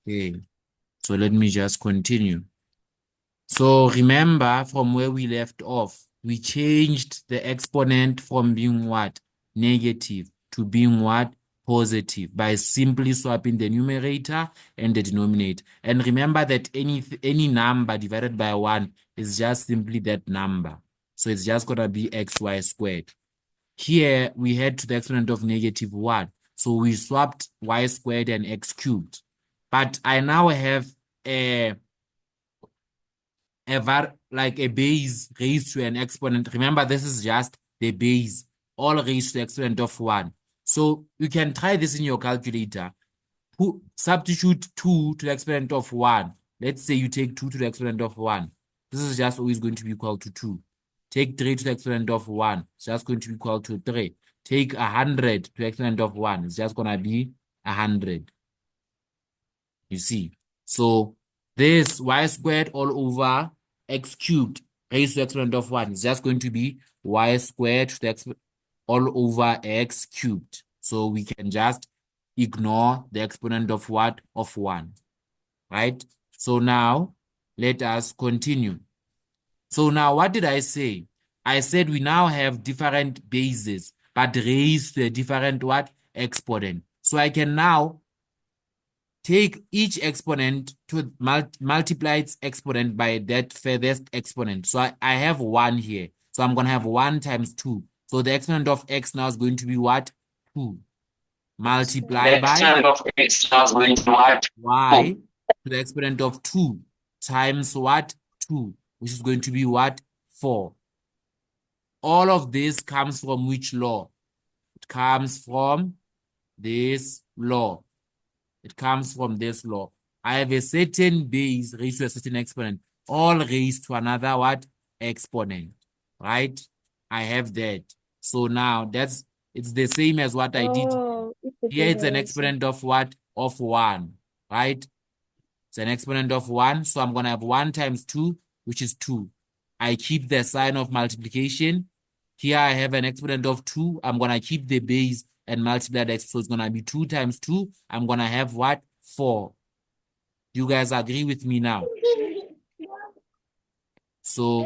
Okay, so let me just continue. So remember from where we left off, we changed the exponent from being what? Negative to being what? Positive by simply swapping the numerator and the denominator. And remember that any number divided by 1 is just simply that number. So it's just going to be xy squared. Here we head to the exponent of -1. So we swapped y squared and x cubed. But I now have a like a base raised to an exponent. Remember, this is just the base, all raised to the exponent of 1. So you can try this in your calculator. Substitute 2 to the exponent of 1. Let's say you take 2 to the exponent of 1. This is just always going to be equal to 2. Take 3 to the exponent of 1. It's just going to be equal to 3. Take 100 to the exponent of 1. It's just going to be 100. You see? So this y squared all over x cubed raised to the exponent of 1 is just going to be y squared to the all over x cubed. So we can just ignore the exponent of what? Of 1. Right? So now let us continue. So now what did I say? I said we now have different bases, but raised to a different what? Exponent. So I can now take each exponent to multiply its exponent by that furthest exponent. So I have 1 here. So I'm going to have 1 times 2. So the exponent of x now is going to be what? 2. Multiply The by exponent of x now is going to what? y to the exponent of 2 times what? 2, which is going to be what? 4. All of this comes from which law? It comes from this law. It comes from this law. I have a certain base raised to a certain exponent, all raised to another what? Exponent, right? I have that. So now it's the same as what I did. Oh, it's a Here it's an derivation. exponent of what? Of 1, right? It's an exponent of 1. So I'm going to have 1 times 2, which is 2. I keep the sign of multiplication. Here I have an exponent of 2. I'm going to keep the base and multiply that. So it's going to be 2 times 2. I'm going to have what? 4. You guys agree with me now? So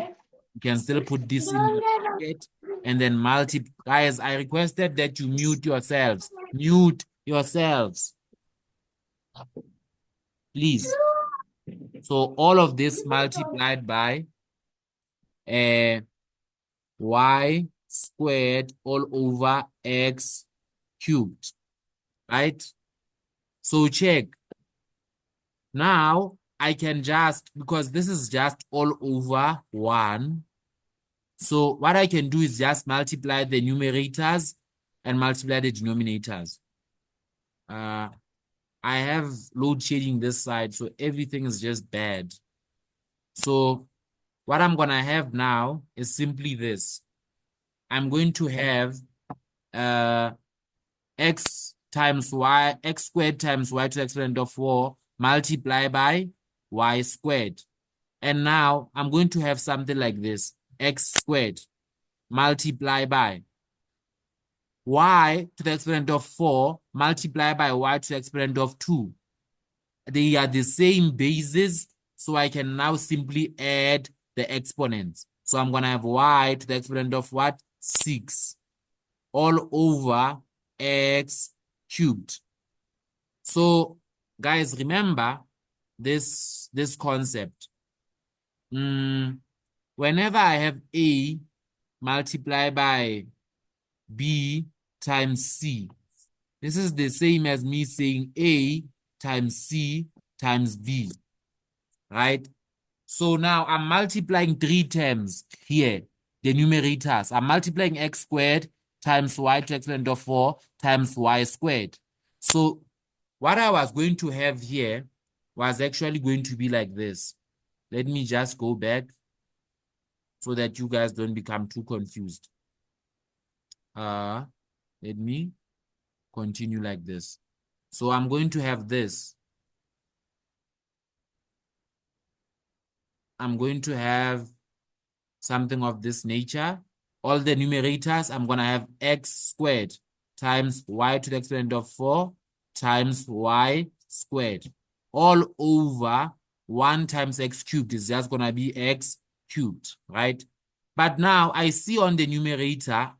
you can still put this in the bracket and then multiply. Guys, I requested that you mute yourselves. Mute yourselves, please. So all of this multiplied by y squared all over x cubed, right? So check. Now I can just, because this is just all over 1. So what I can do is just multiply the numerators and multiply the denominators. I have load shedding this side, so everything is just bad. So what I'm going to have now is simply this. I'm going to have x times y, x squared times y to the exponent of 4 multiply by y squared. And now I'm going to have something like this. X squared multiply by y to the exponent of 4 multiply by y to the exponent of 2. They are the same bases, so I can now simply add the exponents. So I'm going to have y to the exponent of what? 6 all over x cubed. So guys, remember this concept. Whenever I have a multiply by b times c, this is the same as me saying a times c times b, right? So now I'm multiplying 3 terms here, the numerators. I'm multiplying x squared times y to the exponent of 4 times y squared. So what I was going to have here was actually going to be like this. Let me just go back so that you guys don't become too confused. Let me continue like this. So I'm going to have this. I'm going to have something of this nature. All the numerators, I'm going to have x squared times y to the exponent of 4 times y squared all over 1 times x cubed is just going to be x cubed, right? But now I see on the numerator,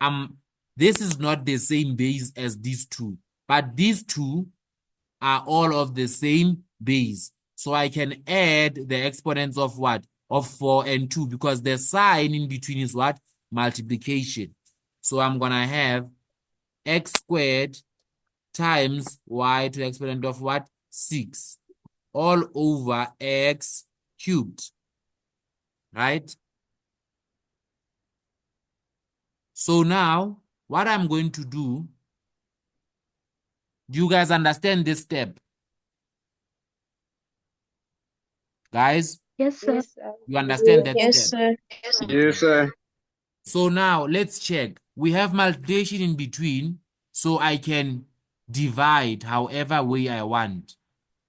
this is not the same base as these two, but these two are all of the same base. So I can add the exponents of what? Of 4 and 2, because the sign in between is what? Multiplication. So I'm going to have x squared times y to the exponent of what? 6 all over x cubed, right? So now what I'm going to do you guys understand this step? Guys, Yes, sir. Yes, sir. you understand that Yes, step? sir. Yes, sir. So now let's check. We have multiplication in between, so I can divide however way I want.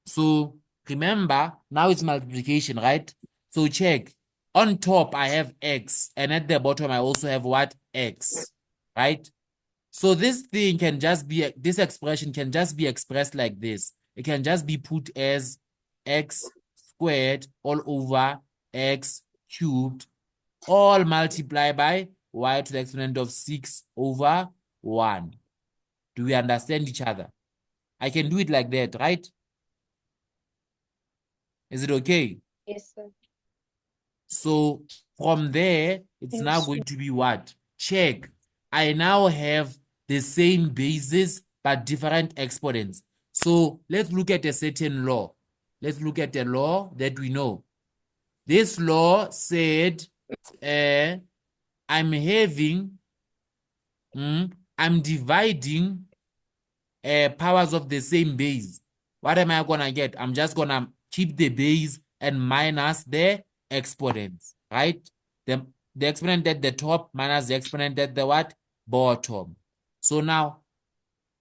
So remember, now it's multiplication, right? So check. On top, I have x, and at the bottom, I also have what? X, right? So this thing can just be, this expression can just be expressed like this. It can just be put as x squared all over x cubed, all multiplied by y to the exponent of 6 over 1. Do we understand each other? I can do it like that, right? Is it okay? Yes, sir. So from there, it's now Yes. going to be what? Check. I now have the same basis, but different exponents. So let's look at a certain law. Let's look at a law that we know. This law said, I'm dividing powers of the same base. What am I gonna get? I'm just gonna keep the base and minus the exponents, right? The exponent at the top minus the exponent at the what? Bottom. So now,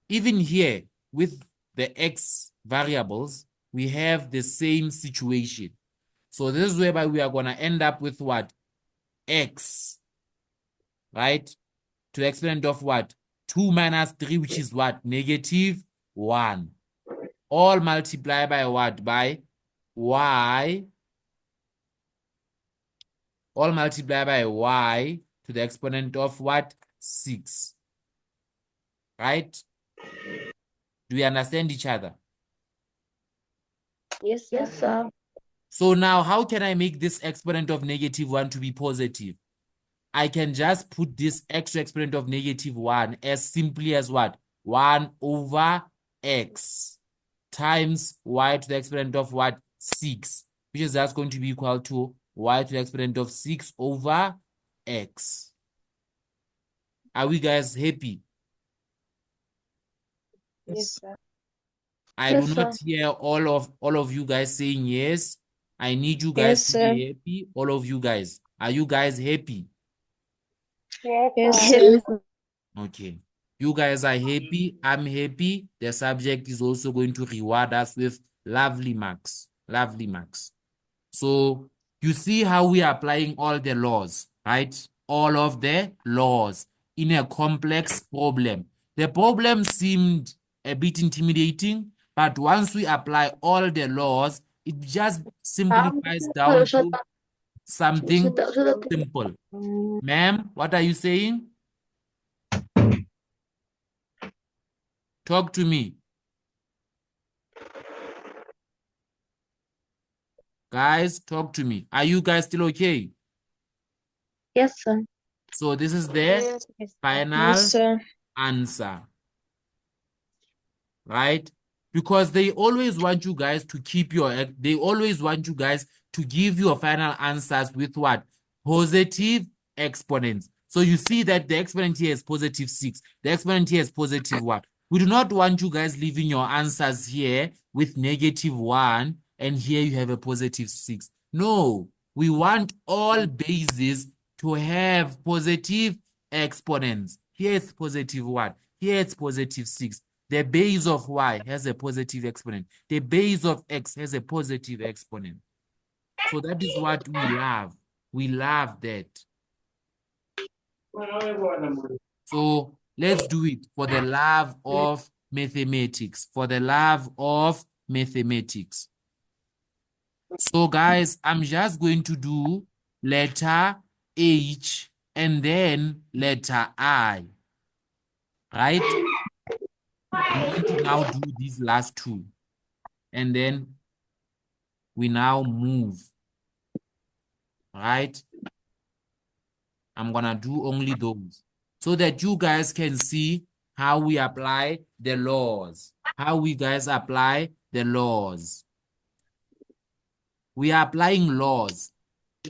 even here with the x variables, we have the same situation. So this is whereby we are gonna end up with what? X, right? To the exponent of what? 2 minus 3, which is what? Negative 1. All multiplied by what? By y. All multiplied by y to the exponent of what? 6. Right? Do we understand each other? Yes, sir. Yes, sir. So now how can I make this exponent of negative 1 to be positive? I can just put this extra exponent of negative 1 as simply as what? 1 over x times y to the exponent of what? 6, which is just going to be equal to y to the exponent of 6 over x. Are we guys happy? Yes, sir. I Yes, do not sir. hear all of you guys saying yes. I need you guys Yes, to sir. be happy. All of you guys. Are you guys happy? Yes, Yes, sir. Okay. You guys are happy. I'm happy. The subject is also going to reward us with lovely marks. Lovely marks. So you see how we are applying all the laws, right? All of the laws in a complex problem. The problem seemed a bit intimidating, but once we apply all the laws, it just simplifies down to something simple. Ma'am, what are you saying? Talk to me. Guys, talk to me. Are you guys still okay? Yes, sir. So this is the yes, sir. final Yes, sir. answer, right? Because they always want you guys to keep they always want you guys to give your final answers with what? Positive exponents. So you see that the exponent here is positive 6. The exponent here is positive 1. We do not want you guys leaving your answers here with negative 1 and here you have a positive 6. No, we want all bases to have positive exponents. Here it's positive 1. Here it's positive 6. The base of y has a positive exponent. The base of x has a positive exponent. So that is what we love. We love that. So let's do it for the love of mathematics, for the love of mathematics. So guys, I'm just going to do letter H and then letter I, right? I'm going to now do these last two, and then we now move, right? I'm gonna do only those so that you guys can see how we apply the laws, how we guys apply the laws. We are applying laws.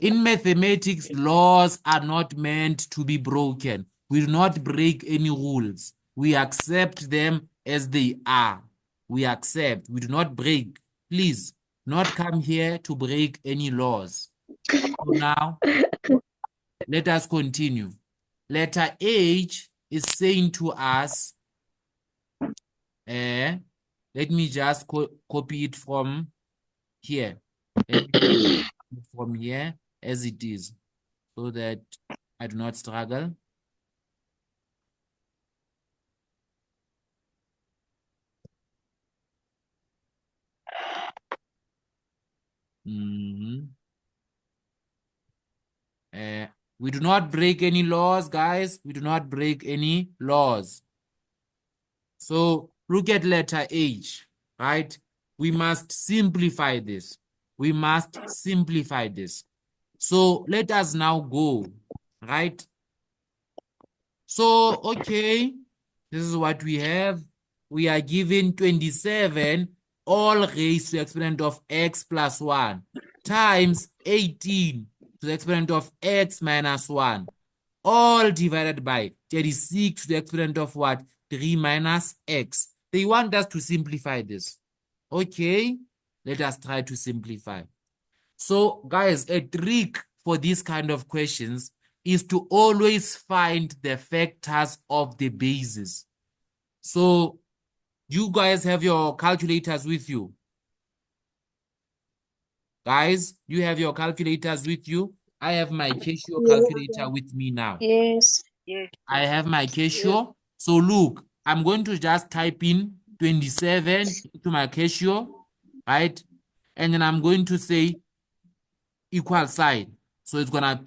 In mathematics, laws are not meant to be broken. We do not break any rules. We accept them as they are. We accept. We do not break. Please, not come here to break any laws. So now, let us continue. Letter H is saying to us, let me just copy it from here. From here as it is, so that I do not struggle. We do not break any laws, guys. We do not break any laws. So look at letter H, right? We must simplify this. We must simplify this. So let us now go, right? So, okay, this is what we have. We are given 27 all raised to the exponent of x plus 1 times 18 to the exponent of x minus 1, all divided by 36 to the exponent of what? 3 minus x. They want us to simplify this. Okay, let us try to simplify. So, guys, a trick for these kind of questions is to always find the factors of the bases. So, you guys have your calculators with you? Guys, you have your calculators with you? I have my Casio calculator with me now. Yes. I have my Casio. So look, I'm going to just type in 27 into my Casio, right? And then I'm going to say equal sign. So it's gonna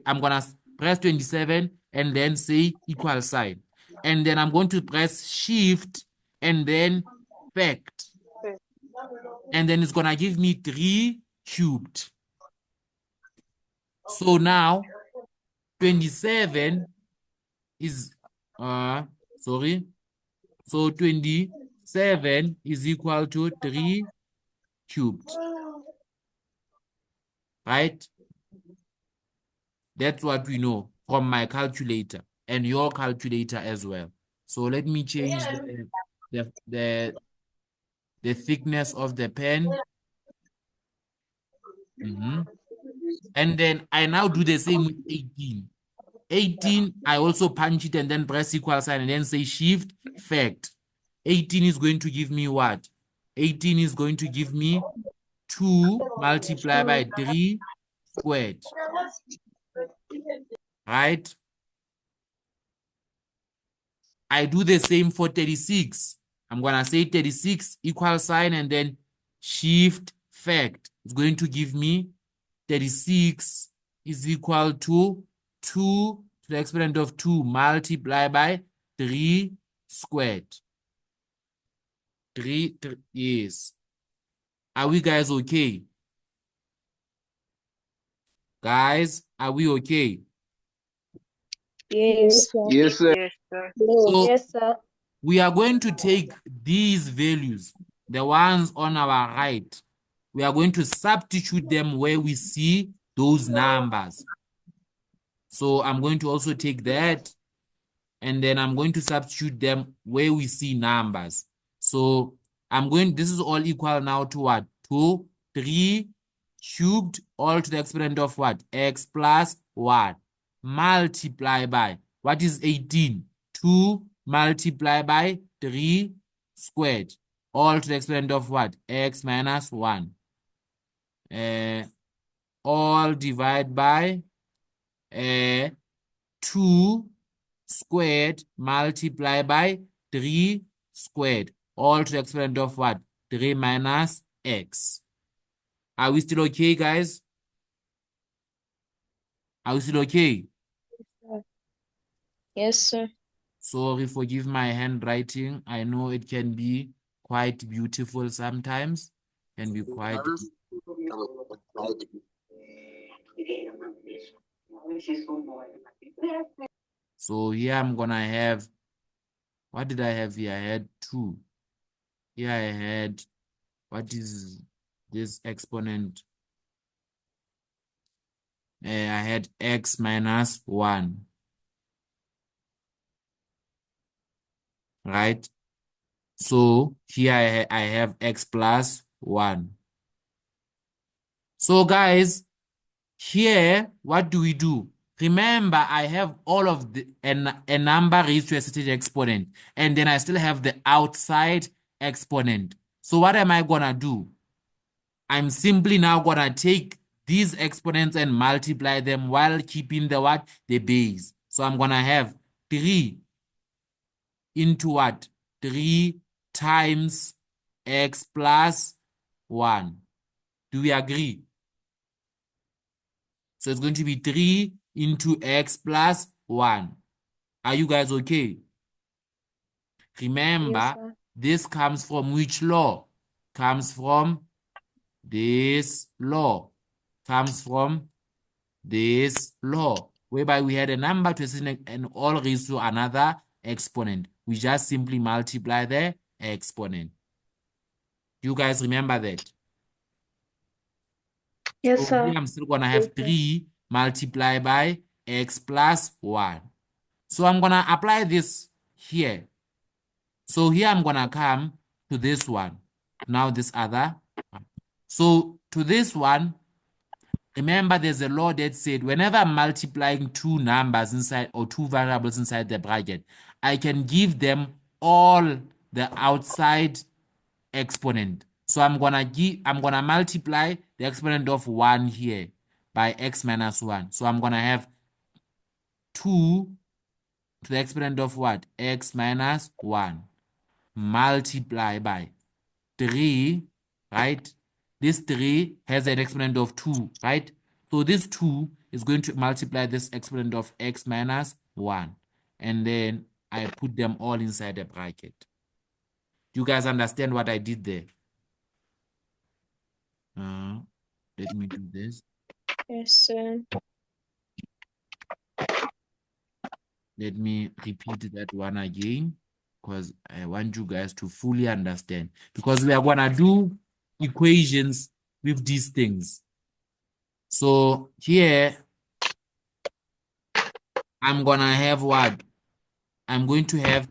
I'm gonna press 27 and then say equal sign. And then I'm going to press shift and then fact. And then it's gonna give me 3 cubed. So now 27 is sorry. So 27 is equal to 3 cubed. Right? That's what we know from my calculator and your calculator as well. So let me change the thickness of the pen. And then I now do the same with 18. 18, I also punch it and then press equal sign and then say shift fact. 18 is going to give me what? 18 is going to give me 2 multiplied by 3 squared. Right? I do the same for 36. I'm going to say 36 equal sign and then shift fact. It's going to give me 36 is equal to 2 to the exponent of 2 multiplied by 3 squared. 3, yes. Are we guys okay? Guys, are we okay? Yes. Yes, sir. So Yes, sir. we are going to take these values, the ones on our right. We are going to substitute them where we see those numbers. So I'm going to also take that, and then I'm going to substitute them where we see numbers. So this is all equal now to what? To 3 cubed, all to the exponent of what? X plus 1. Multiply by, what is 18? 2 multiply by 3 squared, all to the exponent of what? X minus 1. All divide by 2 squared multiply by 3 squared, all to the exponent of what? 3 minus x. Are we still okay, guys? Are we still okay? Yes, sir. Sorry, forgive my handwriting. I know it can be quite beautiful sometimes. Can be quite. So here I'm gonna have, what did I have here? I had 2. Here I had, what is this exponent? I had x minus 1. Right? So here I have x plus 1. So guys, here, what do we do? Remember, I have all of a number raised to a certain exponent, and then I still have the outside exponent. So what am I gonna do? I'm simply now gonna take these exponents and multiply them while keeping the what? The base. So I'm gonna have 3 into what? 3 times x plus 1. Do we agree? So it's going to be 3 into x plus 1. Are you guys okay? Remember, Yes, sir. this comes from which law? Comes from this law. Comes from this law, whereby we had a number to a certain and all raised to another exponent. We just simply multiply the exponent. You guys remember that? Yes, So sir. here I'm still going to have 3 multiplied by x plus 1. So I'm going to apply this here. So here I'm going to come to this one. Now this other one. So to this one, remember there's a law that said whenever I'm multiplying 2 numbers inside or 2 variables inside the bracket, I can give them all the outside exponent. So I'm gonna multiply the exponent of 1 here by x minus 1. So I'm gonna have 2 to the exponent of what? X minus 1 multiply by 3, right? This 3 has an exponent of 2, right? So this 2 is going to multiply this exponent of x minus 1. And then I put them all inside the bracket. Do you guys understand what I did there? Let me do this. Yes, sir. Let me repeat that one again because I want you guys to fully understand. Because we are going to do equations with these things. So here, I'm going to have what? I'm going to have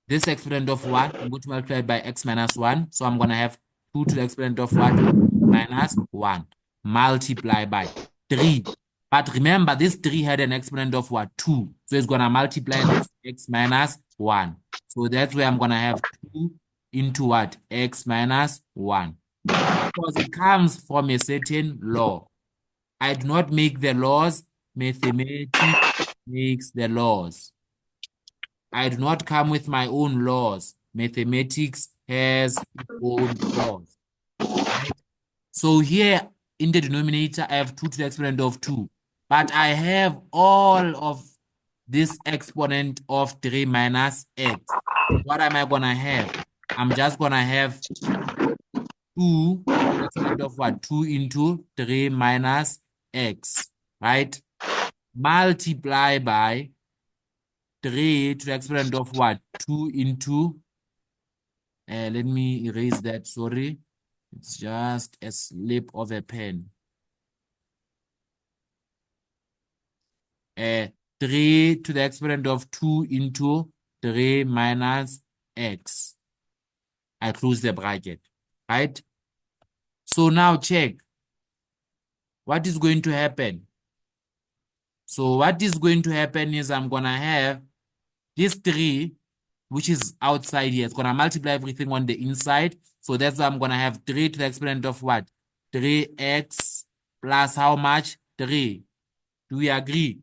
this exponent of 1. I'm going to multiply it by x minus 1. So I'm going to have 2 to the exponent of what? Minus 1. Multiply by 3. But remember, this 3 had an exponent of what? 2. So it's going to multiply this x minus 1. So that's where I'm going to have 2 into what? X minus 1. Because it comes from a certain law. I do not make the laws. Mathematics makes the laws. I do not come with my own laws. Mathematics has its own laws. Right? So here in the denominator, I have 2 to the exponent of 2. But I have all of this exponent of 3 minus x. What am I going to have? I'm just going to have 2 to the exponent of what? 2 into 3 minus x. Right? Multiply by 3 to the exponent of what? 2 into, let me erase that, sorry. It's just a slip of a pen. 3 to the exponent of 2 into 3 minus x. I close the bracket, right? So now check. What is going to happen? So what is going to happen is I'm going to have this 3, which is outside here. It's going to multiply everything on the inside. So that's why I'm going to have 3 to the exponent of what? 3x plus how much? 3. Do we agree?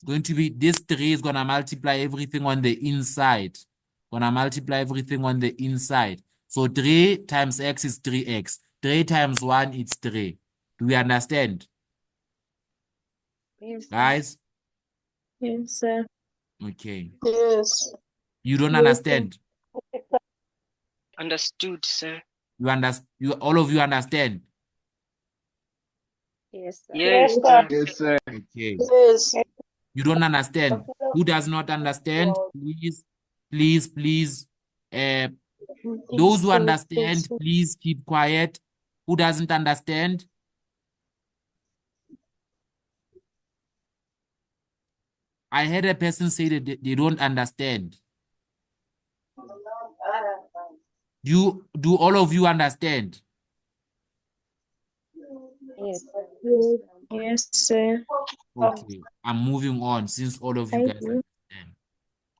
going to be, this 3 is going to multiply everything on the inside. Going to multiply everything on the inside. So 3 times x is 3x. 3 times 1 is 3. Do we understand? Yes, sir. Guys? Yes, sir. Okay. Yes. You don't Yes, understand? Understood, sir. You understand? All of you understand? Yes, sir. Yes, sir. Yes, sir. Okay. Yes. You don't understand? Who does not understand? Please. Those who understand, please keep quiet. Who doesn't understand? I heard a person say that they don't understand. Do all of you understand? Yes, sir. Yes, sir. Okay, I'm moving on since all of you I guys do. understand.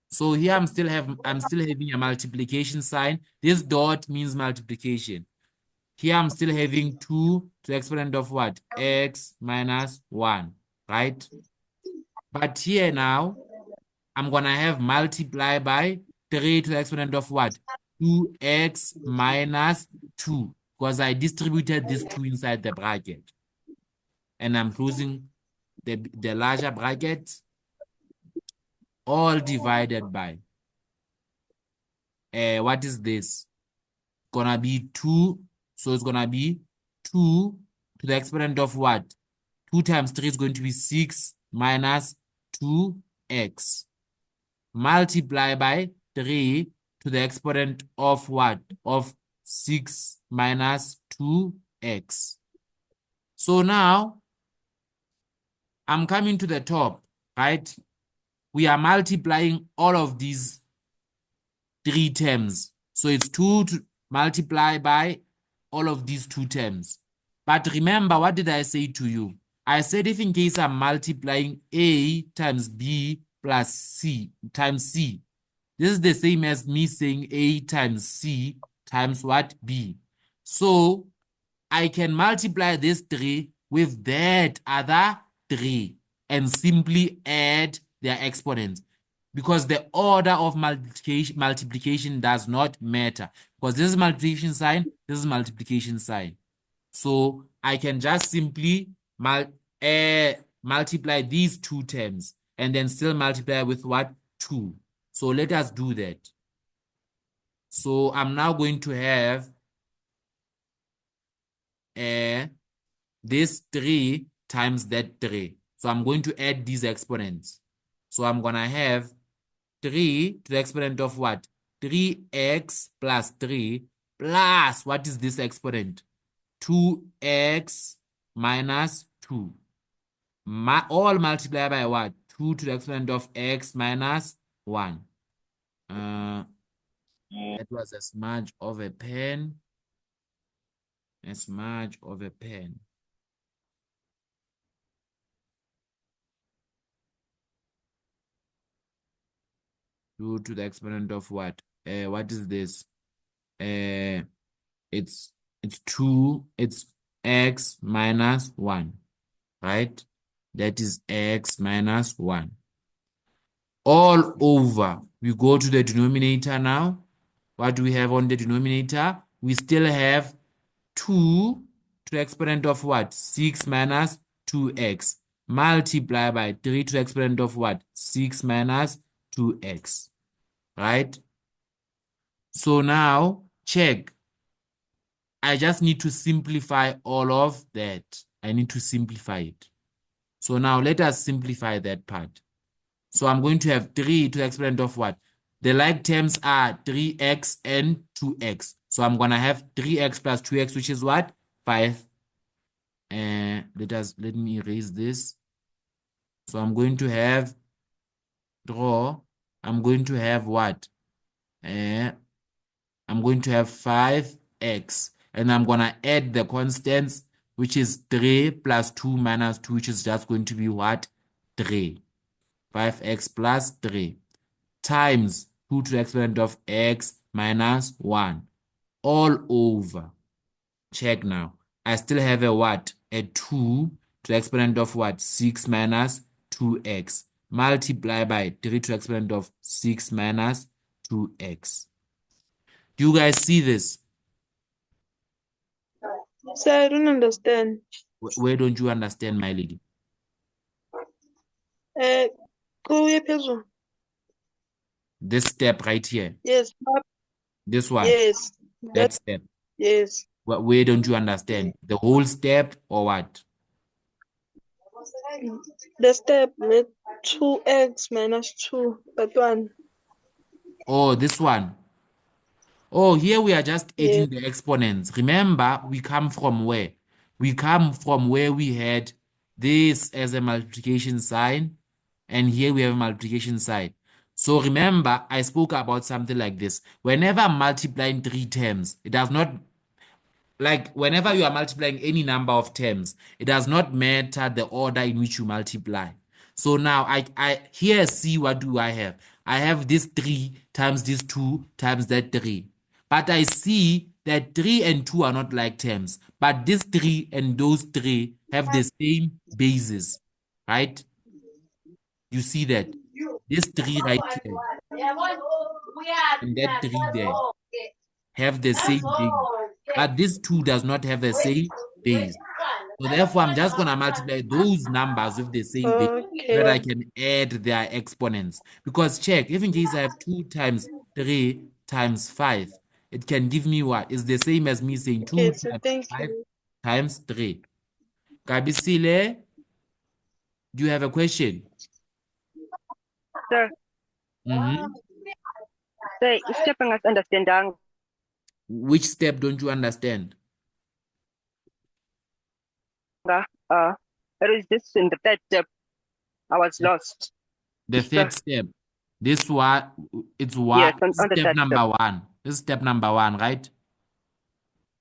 So here I'm still having a multiplication sign. This dot means multiplication. Here I'm still having 2 to the exponent of what? X minus 1, right? But here now, I'm going to have multiply by 3 to the exponent of what? 2x minus 2, because I distributed this 2 inside the bracket. And I'm closing the larger bracket, all divided by, what is this? Gonna be 2, so it's gonna be 2 to the exponent of what? 2 times 3 is going to be 6 minus 2x. Multiply by 3 to the exponent of what? Of 6 minus 2x. So now, I'm coming to the top, right? We are multiplying all of these 3 terms. So it's 2 to multiply by all of these 2 terms. But remember, what did I say to you? I said if in case I'm multiplying A times B plus C times C, this is the same as me saying A times C times what? B. So I can multiply this 3 with that other 3 and simply add their exponents, because the order of multiplication does not matter, because this is multiplication sign, this is multiplication sign. So I can just simply multiply these 2 terms and then still multiply with what? 2. So let us do that. So I'm now going to have this 3 times that 3. So I'm going to add these exponents. So I'm going to have 3 to the exponent of what? 3x plus 3 plus, what is this exponent? 2x minus 2. All multiplied by what? 2 to the exponent of x minus 1. That was a smudge of a pen. A smudge of a pen. 2 to the exponent of what? What is this? It's 2, it's x minus 1, right? That is x minus 1. All over, we go to the denominator now. What do we have on the denominator? We still have 2 to the exponent of what? 6 minus 2x. Multiply by 3 to the exponent of what? 6 minus 2x. Right? So now, check. I just need to simplify all of that. I need to simplify it. So now let us simplify that part. So I'm going to have 3 to the exponent of what? The like terms are 3x and 2x. So I'm going to have 3x plus 2x, which is what? 5. Let me erase this. So I'm going to have I'm going to have what? I'm going to have 5x. And I'm going to add the constants, which is 3 plus 2 minus 2, which is just going to be what? 3. 5x plus 3 times 2 to the exponent of x minus 1 all over. Check now. I still have a what? A 2 to the exponent of what? 6 minus 2x. multiply by 3 to the exponent of 6 minus 2x. Do you guys see this? Sir, I don't understand. Where don't you understand, my lady? Go phezulu. This step right here, Yes. this one, Yes. that step. Yes. Where don't you understand? The whole step or what? The step with 2x minus 2, but 1. Oh, this one. Oh, here we are just Yes. adding the exponents. Remember, we come from where? We come from where we had this as a multiplication sign, and here we have a multiplication sign. So remember, I spoke about something like this. Whenever I'm multiplying 3 terms, it does not, like whenever you are multiplying any number of terms, it does not matter the order in which you multiply. So now I here see, what do I have? I have this 3 times this 2 times that 3. But I see that 3 and 2 are not like terms, but this 3 and those 3 have the same basis, right? You see that this 3 right here and that 3 there have the same base, but this 2 does not have the same base. So therefore, I'm just going to multiply those numbers with the same base so that I Okay. can add their exponents. Because check, if in case I have 2 times 3 times 5, it can give me what? It's the same as me saying 2 Okay, so times thank 5 you. times 3. Kabisile, do you have a question? Sir, sir, step understanding. Which step don't you understand? There is this in the third step. I was lost. The third step. This one, it's one. Yes, on the Step third number step. 1. This is step number 1, right?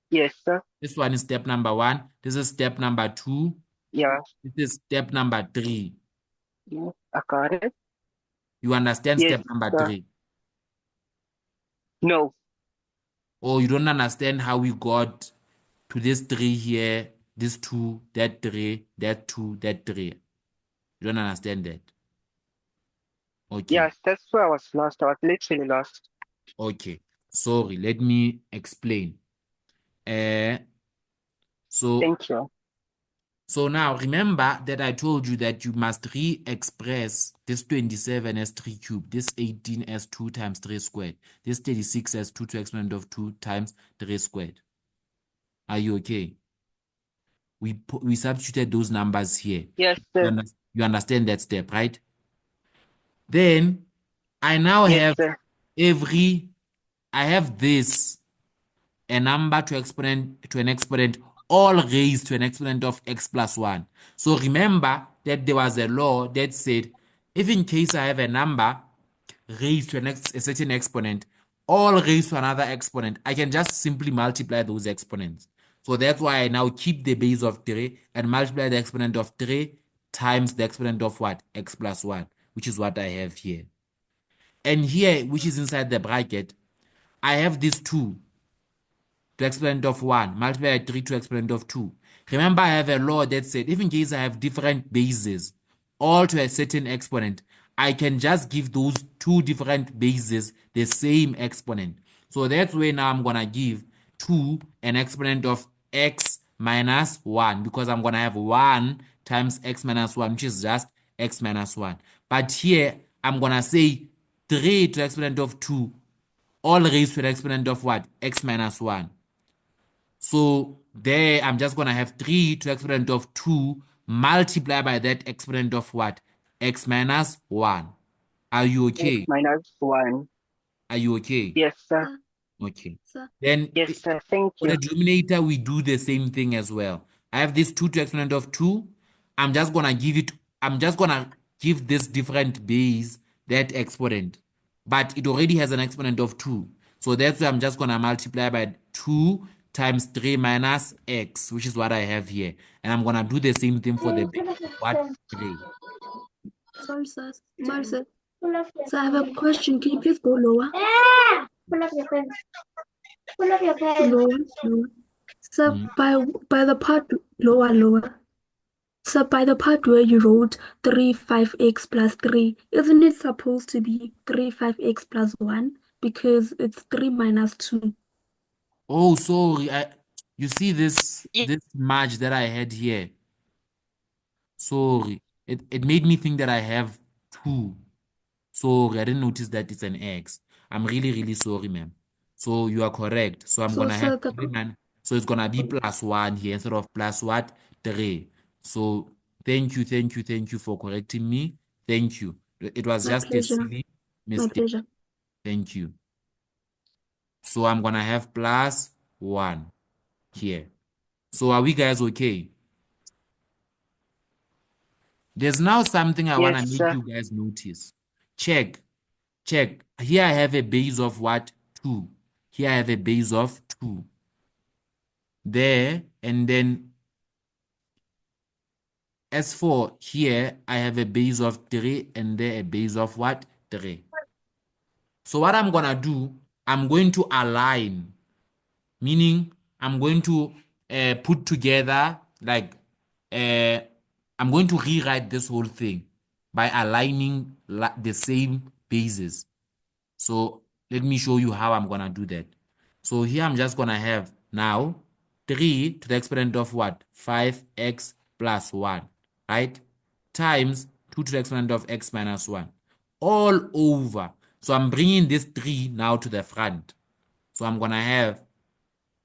Yes, sir. This one is step number 1. This is step number 2. Yeah. This is step number 3. Yes, I got it. You understand Yes, step number sir. 3? No. Or you don't understand how we got to this 3 here, this 2, that 3, that 2, that 3. You don't understand that? Okay. Yes, that's where I was lost. I was literally lost. Okay. Sorry, let me explain. So Thank you. So now remember that I told you that you must re-express this 27 as 3 cubed, this 18 as 2 times 3 squared, this 36 as 2 to the exponent of 2 times 3 squared. Are you okay? We substituted those numbers here. Yes, sir. You understand that step, right? Then I now Yes, have sir. I have this, a number to an exponent, all raised to an exponent of x plus 1. So remember that there was a law that said, if in case I have a number raised to a certain exponent, all raised to another exponent, I can just simply multiply those exponents. So that's why I now keep the base of 3 and multiply the exponent of 3 times the exponent of what? X plus 1, which is what I have here. And here, which is inside the bracket, I have this 2 to exponent of 1 multiplied by 3 to exponent of 2. Remember, I have a law that said if in case I have different bases, all to a certain exponent, I can just give those 2 different bases the same exponent. So that's where now I'm going to give 2 an exponent of x minus 1, because I'm going to have 1 times x minus 1, which is just x minus 1. But here, I'm going to say 3 to the exponent of 2, all raised to the exponent of what? X minus 1. So there, I'm just going to have 3 to the exponent of 2 multiplied by that exponent of what? X minus 1. Are you okay? X minus 1. Are you okay? Yes, sir. Okay. Sir. Then Yes, sir. Thank for the you. denominator, we do the same thing as well. I have this 2 to the exponent of 2. I'm just going to give this different base that exponent. But it already has an exponent of 2. So that's why I'm just going to multiply by 2 times 3 minus x, which is what I have here. And I'm going to do the same thing for the base of what? 3. Sorry, sir. Sorry, sir. Sir, I have a question. Can you please go lower? Pull up your pen. Pull up your pen. Lower, lower. Sir, Mhm. by the part lower. So by the part where you wrote 3, 5x plus 3, isn't it supposed to be 3, 5x plus 1? Because it's 3 minus 2. Oh, sorry. You see this Ye- this marge that I had here. Sorry. It made me think that I have 2. Sorry, I didn't notice that it's an X. I'm really, really sorry, ma'am. So you are correct. So I'm So, gonna have so the 3 so it's gonna be plus 1 here instead of plus what? 3. So thank you for correcting me. Thank you. It was my just a pleasure. silly My mistake. pleasure. Thank you. So I'm gonna have plus 1 here. So are we guys okay? There's now something I wanna Yes, make sir. you guys notice. Check. Check. Here I have a base of what? 2. Here I have a base of 2. There, and then as for here, I have a base of 3, and there a base of what? 3. So what I'm gonna do, I'm going to align, meaning I'm going to put together, like, uh, I'm going to rewrite this whole thing by aligning the same bases. So let me show you how I'm gonna do that. So here I'm just gonna have now 3 to the exponent of what? 5x plus 1, right? Times 2 to the exponent of x minus 1. All over. So I'm bringing this 3 now to the front. So I'm gonna have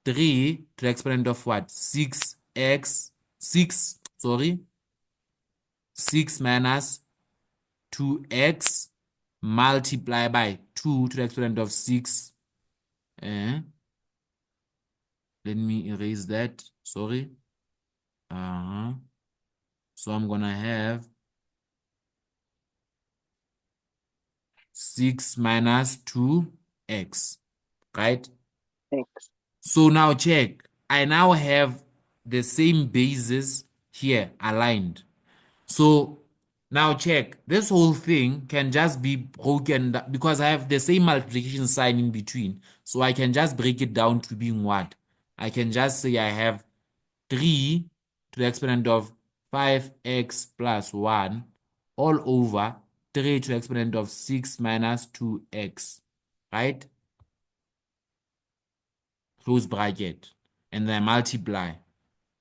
3 to the exponent of what? 6 minus 2x multiply by 2 to the exponent of 6. Let me erase that. Sorry. So I'm gonna have 6 minus 2x, right? Thanks. So now check. I now have the same bases here aligned. So now check. This whole thing can just be broken because I have the same multiplication sign in between. So I can just break it down to being what? I can just say I have 3 to the exponent of 5x plus 1 all over 3 to the exponent of 6 minus 2x, right? Close bracket. And then I multiply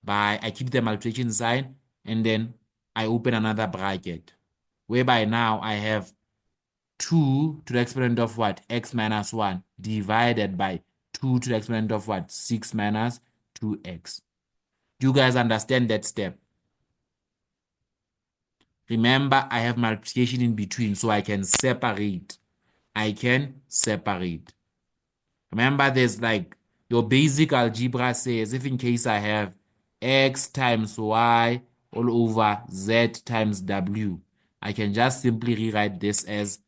by, I keep the multiplication sign, and then I open another bracket, whereby now I have 2 to the exponent of what? X minus 1 divided by 2 to the exponent of what? 6 minus 2x. Do you guys understand that step? Remember, I have multiplication in between, so I can separate. I can separate. Remember, there's like your basic algebra says, if in case I have x times y all over z times w, I can just simply rewrite this as,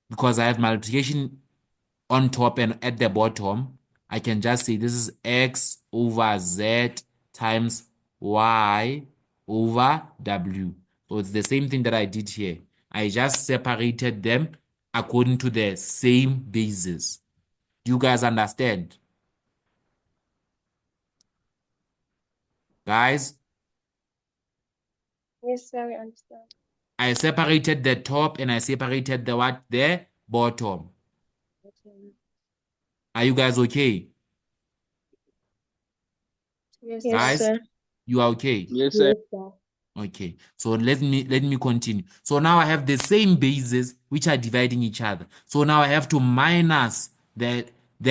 because I have multiplication on top and at the bottom, I can just say this is x over z times y over w. So it's the same thing that I did here. I just separated them according to the same basis. Do you guys understand? Guys, Yes, sir, we understand. I separated the top and I separated the what? The bottom. Are you guys okay? Yes, Yes, Guys, sir. you are okay? Yes, sir. Okay, so let me continue. So now I have the same bases which are dividing each other. So now I have to minus the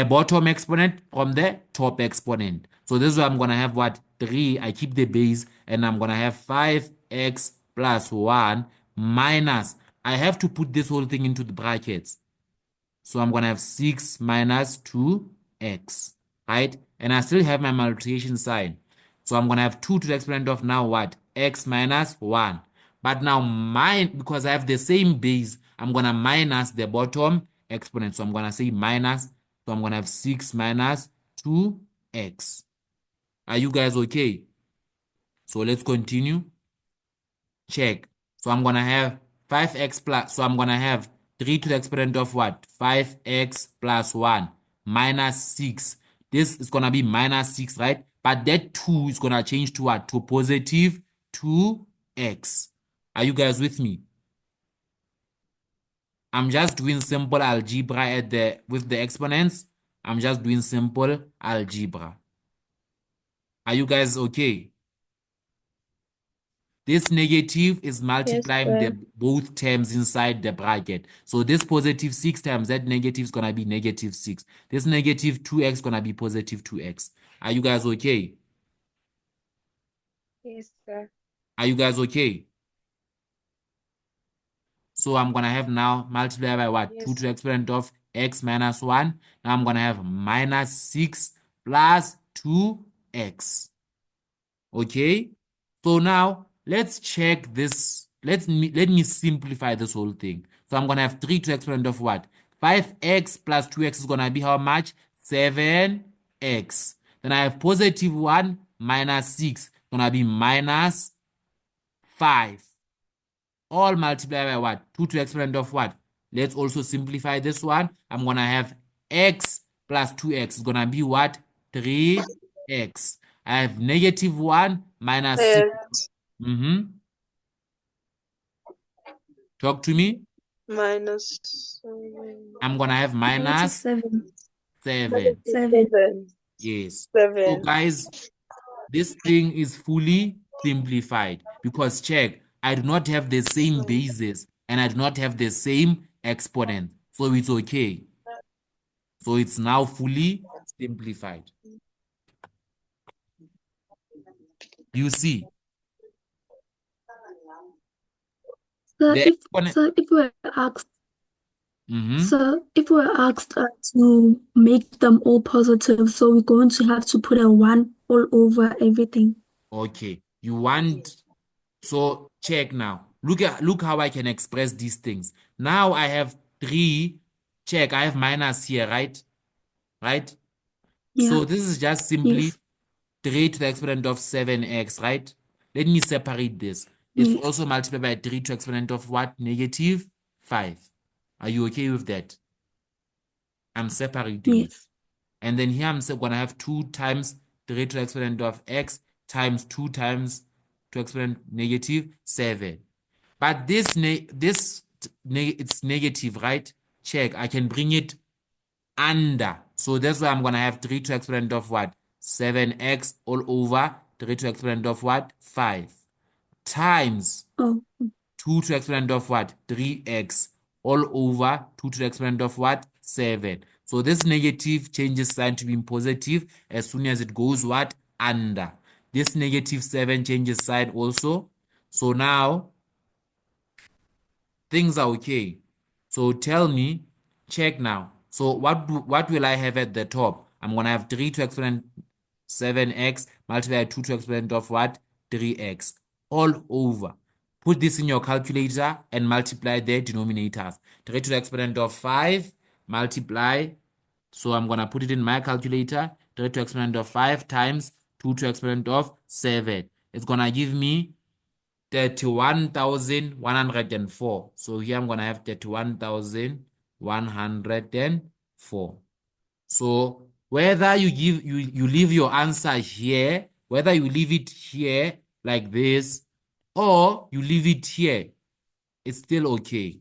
bottom exponent from the top exponent. So this is why I'm gonna have what? 3. I keep the base, and I'm gonna have 5x plus 1 minus. I have to put this whole thing into the brackets. So I'm gonna have 6 minus 2x, right? And I still have my multiplication sign. So I'm gonna have 2 to the exponent of now what? X minus 1. But now because I have the same base, I'm gonna minus the bottom exponent. So I'm gonna say minus. So I'm gonna have 6 minus 2x. Are you guys okay? So let's continue. Check. So I'm gonna have 5x plus, so I'm gonna have 3 to the exponent of what? 5x plus 1 minus 6. This is gonna be minus 6, right? But that 2 is gonna change to what? To positive 2x. Are you guys with me? I'm just doing simple algebra with the exponents. I'm just doing simple algebra. Are you guys okay? This negative is multiplying sir. both terms inside the bracket. So this positive 6 times that negative is going to be negative 6. This negative 2x is going to be positive 2x. Are you guys okay? Yes, sir. Are you guys okay? So I'm going to have now multiply by what? Yes. 2 to the exponent of x minus 1. Now I'm going to have minus 6 plus 2x. Okay? So now let's check this. Let me simplify this whole thing. So I'm going to have 3 to the exponent of what? 5x plus 2x is going to be how much? 7x. Then I have positive 1 minus 6. Going to be minus 5. All multiplied by what? 2 to the exponent of what? Let's also simplify this one. I'm going to have x plus 2x is going to be what? 3x. I have negative 1 minus 6. Talk to me. Minus I'm going to have minus 7. 7. 7. Yes. So 7. guys, this thing is fully simplified because check, I do not have the same bases and I do not have the same exponent. So it's okay. So it's now fully simplified. You see? So The if exponent. so if we're asked Mhm. so if we're asked to make them all positive, so we're going to have to put a 1 all over everything. Okay. You want, so check now. Look how I can express these things. Now I have 3. Check, I have minus here, right? Right? Yeah. So this is just simply Yes. 3 to the exponent of 7x, right? Let me separate this. It's Yes. also multiplied by 3 to the exponent of what? Negative 5. Are you okay with that? I'm separating it. Yes. And then here I'm going to have 2 times 3 to the exponent of x times 2 times 2 to the exponent negative 7. But it's negative, right? Check. I can bring it under. So that's why I'm going to have 3 to the exponent of what? 7x all over 3 to the exponent of what? 5. Times Oh, 2 to the exponent of what? 3x all over 2 to the exponent of what? 7. So this negative changes sign to being positive as soon as it goes what? Under. This negative 7 changes sign also. So now things are okay. So tell me, check now. So what will I have at the top? I'm going to have 3 to exponent 7x multiplied by 2 to exponent of what? 3x all over. Put this in your calculator and multiply the denominators. 3 to the exponent of 5 multiply. So I'm going to put it in my calculator. 3 to the exponent of 5 times 2 to the exponent of 7. It's going to give me 31,104. So here I'm going to have 31,104. So whether you leave your answer here, whether you leave it here like this, or you leave it here, it's still okay.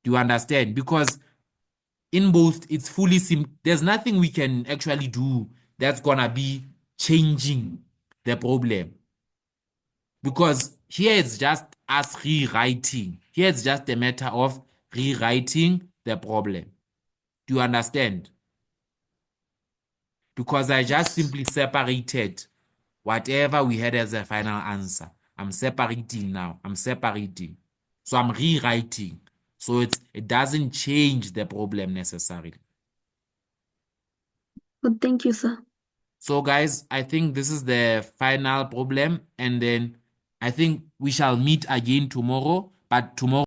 Do you understand? Because in both, it's fully there's nothing we can actually do that's gonna be changing the problem. Because here it's just us rewriting. Here it's just a matter of rewriting the problem. Do you understand? Because I just simply separated whatever we had as a final answer. I'm separating now. I'm separating. So I'm rewriting. So it doesn't change the problem necessarily. but thank you, sir. So guys, I think this is the final problem. And then I think we shall meet again tomorrow. But tomorrow